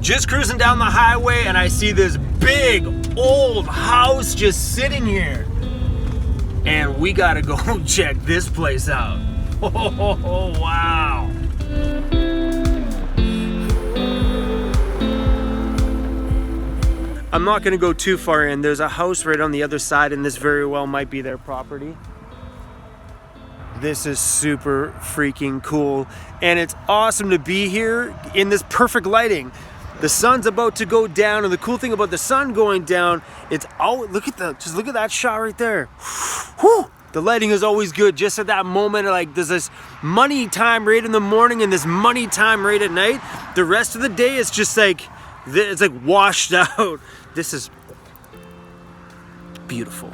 Just cruising down the highway and I see this big old house just sitting here. And we gotta go check this place out. Oh, wow. I'm not gonna go too far in. There's a house right on the other side and this very well might be their property. This is super freaking cool. And it's awesome to be here in this perfect lighting. The sun's about to go down, and the cool thing about the sun going down, it's always, look at that shot right there. Whew. The lighting is always good just at that moment. Like there's this money time right in the morning and this money time right at night. The rest of the day is just like, it's like washed out. This is beautiful.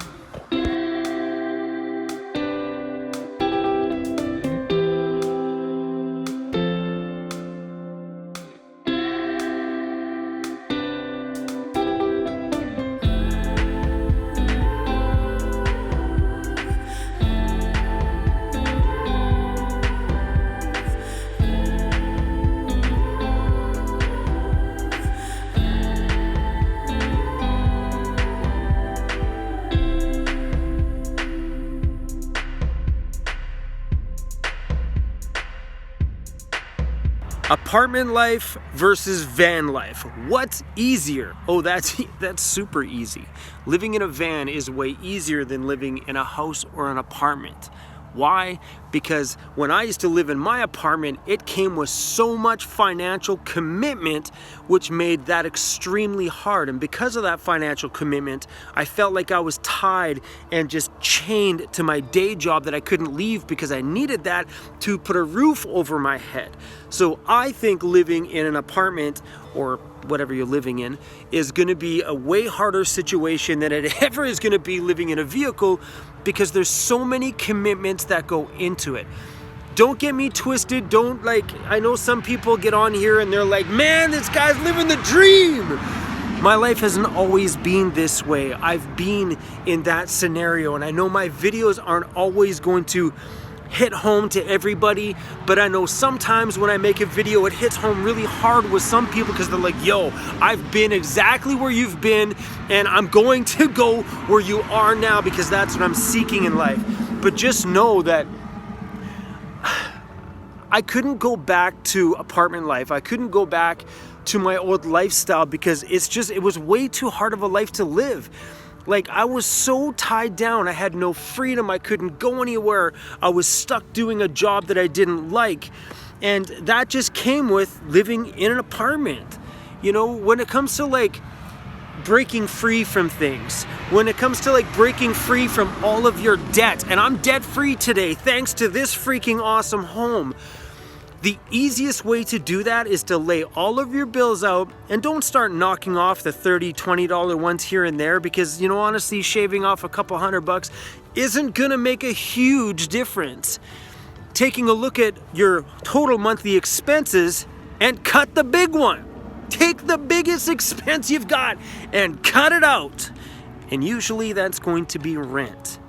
Apartment life versus van life. What's easier? Oh, that's super easy. Living in a van is way easier than living in a house or an apartment. Why? Because when I used to live in my apartment, it came with so much financial commitment, which made that extremely hard. And because of that financial commitment, I felt like I was tied and just chained to my day job that I couldn't leave because I needed that to put a roof over my head. So I think living in an apartment or whatever you're living in is going to be a way harder situation than it ever is going to be living in a vehicle, because there's so many commitments that go into it. Don't get me twisted. I know some people get on here and they're like, man, this guy's living the dream. My life hasn't always been this way. I've been in that scenario, and I know my videos aren't always going to hit home to everybody, but I know sometimes when I make a video, it hits home really hard with some people because they're like, yo, I've been exactly where you've been, and I'm going to go where you are now because that's what I'm seeking in life. But just know that I couldn't go back to apartment life. I couldn't go back to my old lifestyle because it was way too hard of a life to live. Like, I was so tied down. I had no freedom. I couldn't go anywhere. I was stuck doing a job that I didn't like. And that just came with living in an apartment. You know, when it comes to like breaking free from things, when it comes to like breaking free from all of your debt, and I'm debt free today thanks to this freaking awesome home. The easiest way to do that is to lay all of your bills out, and don't start knocking off the $30, $20 ones here and there, because, you know, honestly, shaving off a couple $100 isn't gonna make a huge difference. Taking a look at your total monthly expenses and cut the big one. Take the biggest expense you've got and cut it out. And usually that's going to be rent.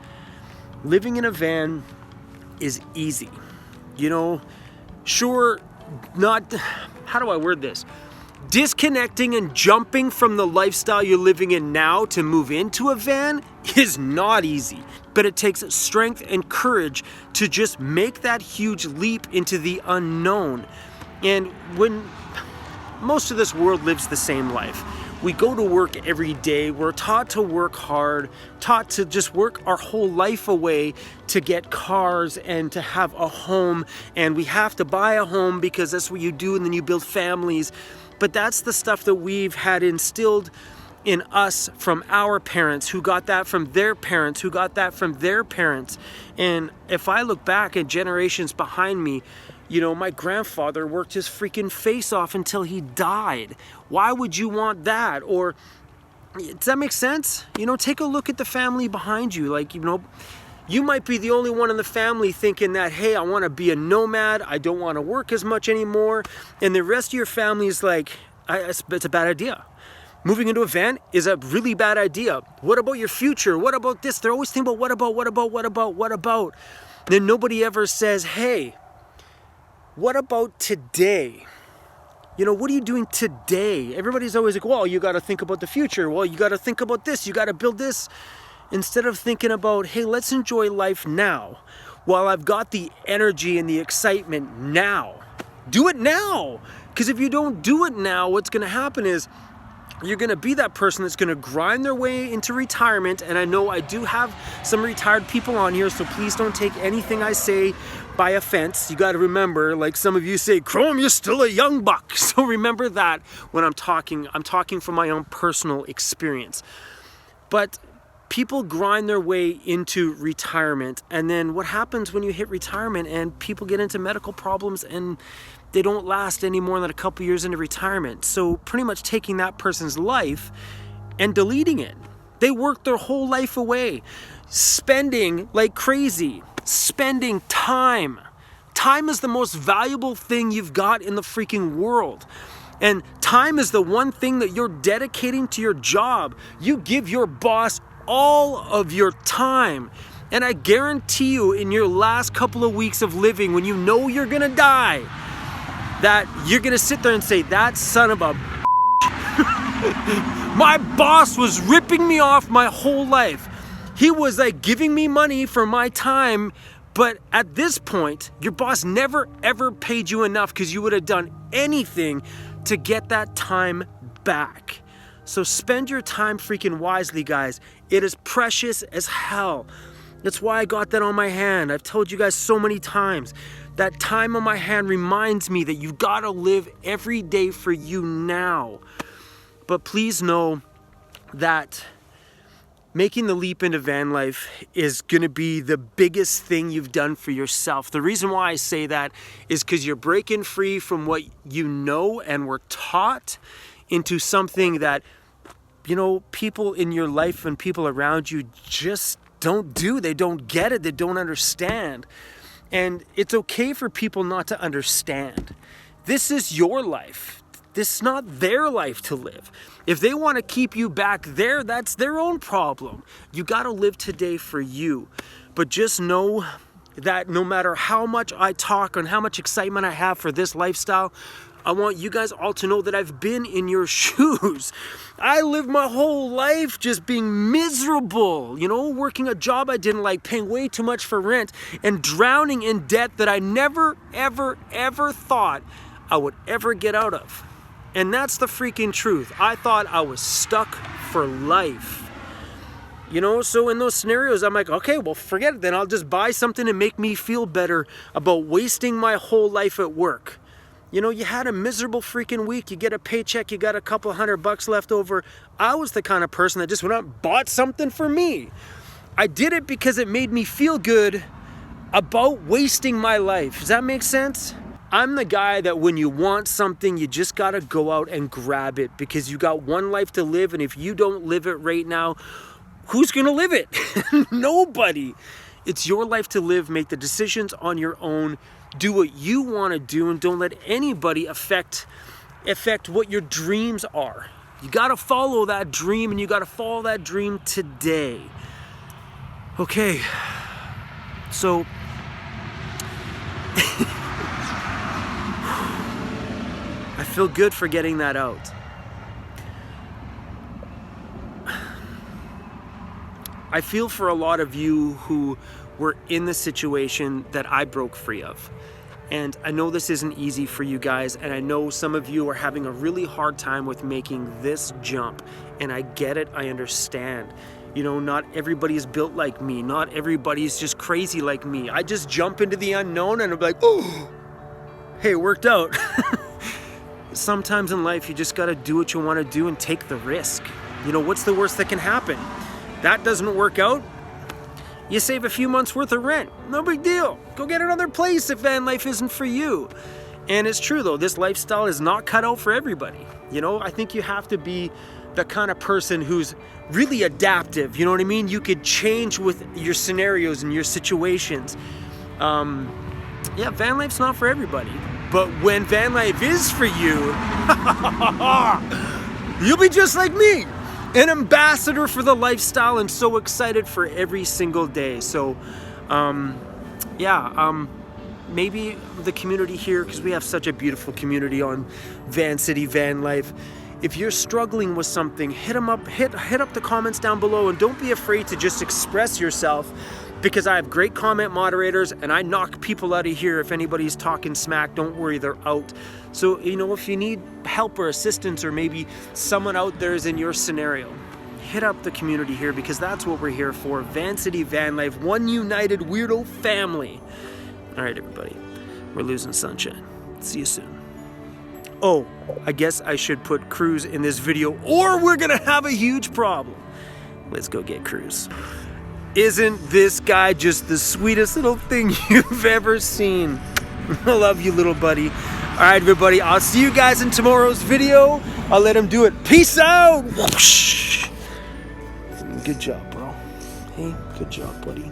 Living in a van is easy. You know, sure, how do I word this? Disconnecting and jumping from the lifestyle you're living in now to move into a van is not easy, but it takes strength and courage to just make that huge leap into the unknown. And when most of this world lives the same life, we go to work every day. We're taught to work hard, taught to just work our whole life away to get cars and to have a home. And we have to buy a home because that's what you do, and then you build families. But that's the stuff that we've had instilled in us from our parents, who got that from their parents, who got that from their parents. And if I look back at generations behind me, you know, my grandfather worked his freaking face off until he died. Why would you want that? Or, does that make sense? You know, take a look at the family behind you. Like, you know, you might be the only one in the family thinking that, hey, I want to be a nomad. I don't want to work as much anymore. And the rest of your family is like, it's a bad idea. Moving into a van is a really bad idea. What about your future? What about this? They're always thinking about what about? Then nobody ever says, hey, what about today? You know, what are you doing today? Everybody's always like, well, you got to think about the future. Well, you got to think about this. You got to build this. Instead of thinking about, hey, let's enjoy life now while I've got the energy and the excitement now. Do it now. Because if you don't do it now, what's going to happen is you're going to be that person that's going to grind their way into retirement. And I know I do have some retired people on here, so please don't take anything I say by offense. You got to remember, like some of you say, Chrome, you're still a young buck. So remember that when I'm talking from my own personal experience. But people grind their way into retirement, and then what happens when you hit retirement and people get into medical problems and they don't last any more than a couple years into retirement? So pretty much taking that person's life and deleting it. They worked their whole life away, spending like crazy, spending time. Time is the most valuable thing you've got in the freaking world. And time is the one thing that you're dedicating to your job. You give your boss all of your time. And I guarantee you, in your last couple of weeks of living, when you know you're gonna die, that you're gonna sit there and say, that son of a my boss was ripping me off my whole life. He was like giving me money for my time, but at this point, your boss never ever paid you enough because you would have done anything to get that time back. So spend your time freaking wisely, guys. It is precious as hell. That's why I got that on my hand. I've told you guys so many times. That time on my hand reminds me that you gotta live every day for you now. But please know that making the leap into van life is gonna be the biggest thing you've done for yourself. The reason why I say that is because you're breaking free from what you know and were taught into something that, you know, people in your life and people around you just don't do. They don't get it. They don't understand. And it's okay for people not to understand. This is your life. This is not their life to live. If they want to keep you back there, that's their own problem. You got to live today for you. But just know that no matter how much I talk and how much excitement I have for this lifestyle, I want you guys all to know that I've been in your shoes. I lived my whole life just being miserable, you know, working a job I didn't like, paying way too much for rent, and drowning in debt that I never, ever, ever thought I would ever get out of. And that's the freaking truth. I thought I was stuck for life. You know, so in those scenarios, I'm like, okay, well, forget it then. I'll just buy something to make me feel better about wasting my whole life at work. You know, you had a miserable freaking week. You get a paycheck, you got a couple $100 left over. I was the kind of person that just went out and bought something for me. I did it because it made me feel good about wasting my life. Does that make sense? I'm the guy that when you want something, you just gotta go out and grab it because you got one life to live, and if you don't live it right now, who's gonna live it? Nobody. It's your life to live. Make the decisions on your own. Do what you want to do, and don't let anybody affect what your dreams are. You got to follow that dream, and you got to follow that dream today. Okay, so I feel good for getting that out. I feel for a lot of you who were in the situation that I broke free of. And I know this isn't easy for you guys, and I know some of you are having a really hard time with making this jump. And I get it, I understand. You know, not everybody is built like me. Not everybody is just crazy like me. I just jump into the unknown and I'm like, oh, hey, it worked out. Sometimes in life, you just gotta do what you wanna do and take the risk. You know, what's the worst that can happen? That doesn't work out. You save a few months worth of rent. No big deal. Go get another place if van life isn't for you. And it's true though, this lifestyle is not cut out for everybody. You know, I think you have to be the kind of person who's really adaptive. You know what I mean? You could change with your scenarios and your situations. Yeah, van life's not for everybody. But when van life is for you, you'll be just like me. An ambassador for the lifestyle, and so excited for every single day. So, maybe the community here, because we have such a beautiful community on Van City Van Life. If you're struggling with something, hit up the comments down below, and don't be afraid to just express yourself, because I have great comment moderators and I knock people out of here. If anybody's talking smack, don't worry, they're out. So, you know, if you need help or assistance, or maybe someone out there is in your scenario, hit up the community here, because that's what we're here for. Van City Van Life, one united weirdo family. All right, everybody, we're losing sunshine. See you soon. Oh, I guess I should put Cruz in this video, or we're gonna have a huge problem. Let's go get Cruz. Isn't this guy just the sweetest little thing you've ever seen? I love you, little buddy. All right, everybody, I'll see you guys in tomorrow's video. I'll let him do it. Peace out. Whoosh. Good job, bro. Hey, good job, buddy.